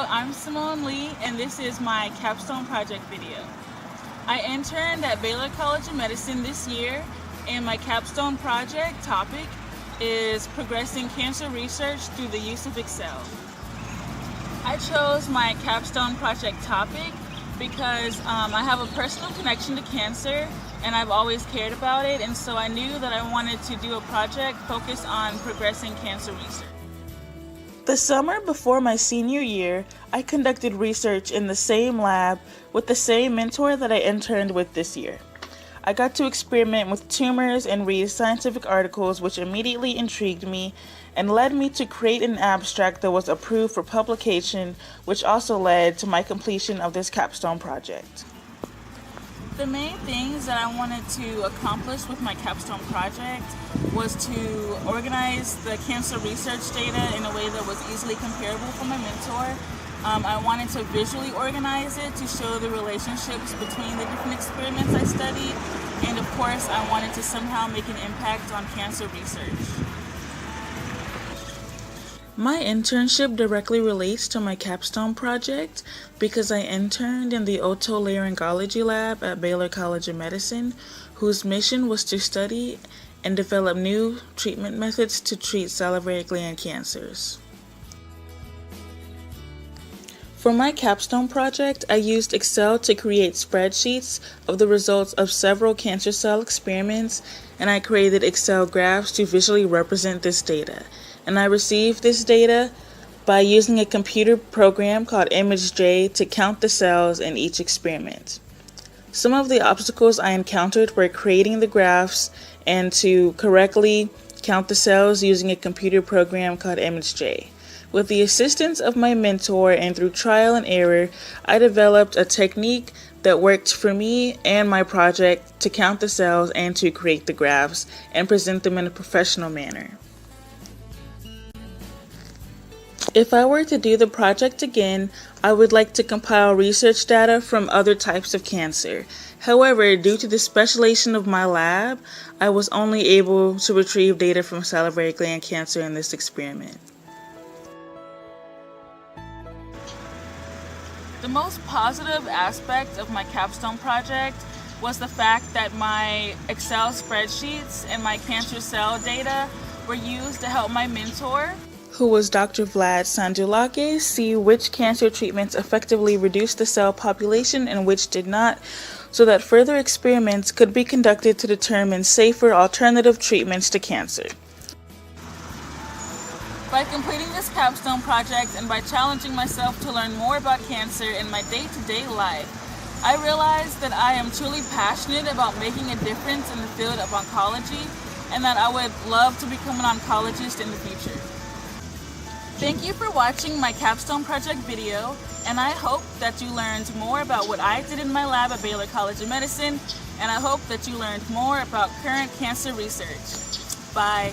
I'm Simone Lee, and this is my Capstone project video. I interned at Baylor College of Medicine this year, and my Capstone project topic is progressing cancer research through the use of Excel. I chose my Capstone project topic because I have a personal connection to cancer, and I've always cared about it, and so I knew that I wanted to do a project focused on progressing cancer research. The summer before my senior year, I conducted research in the same lab with the same mentor that I interned with this year. I got to experiment with tumors and read scientific articles, which immediately intrigued me and led me to create an abstract that was approved for publication, which also led to my completion of this capstone project. The main things that I wanted to accomplish with my capstone project was to organize the cancer research data in a way that was easily comparable for my mentor. I wanted to visually organize it to show the relationships between the different experiments I studied, and of course I wanted to somehow make an impact on cancer research. My internship directly relates to my capstone project because I interned in the otolaryngology lab at Baylor College of Medicine, whose mission was to study and develop new treatment methods to treat salivary gland cancers. For my capstone project, I used Excel to create spreadsheets of the results of several cancer cell experiments, and I created Excel graphs to visually represent this data. And I received this data by using a computer program called ImageJ to count the cells in each experiment. Some of the obstacles I encountered were creating the graphs and to correctly count the cells using a computer program called ImageJ. With the assistance of my mentor and through trial and error, I developed a technique that worked for me and my project to count the cells and to create the graphs and present them in a professional manner. If I were to do the project again, I would like to compile research data from other types of cancer. However, due to the specialization of my lab, I was only able to retrieve data from salivary gland cancer in this experiment. The most positive aspect of my capstone project was the fact that my Excel spreadsheets and my cancer cell data were used to help my mentor, who was Dr. Vlad Sandulake, see which cancer treatments effectively reduced the cell population and which did not, so that further experiments could be conducted to determine safer alternative treatments to cancer. By completing this capstone project and by challenging myself to learn more about cancer in my day-to-day life, I realized that I am truly passionate about making a difference in the field of oncology and that I would love to become an oncologist in the future. Thank you for watching my capstone project video, and I hope that you learned more about what I did in my lab at Baylor College of Medicine, and I hope that you learned more about current cancer research. Bye.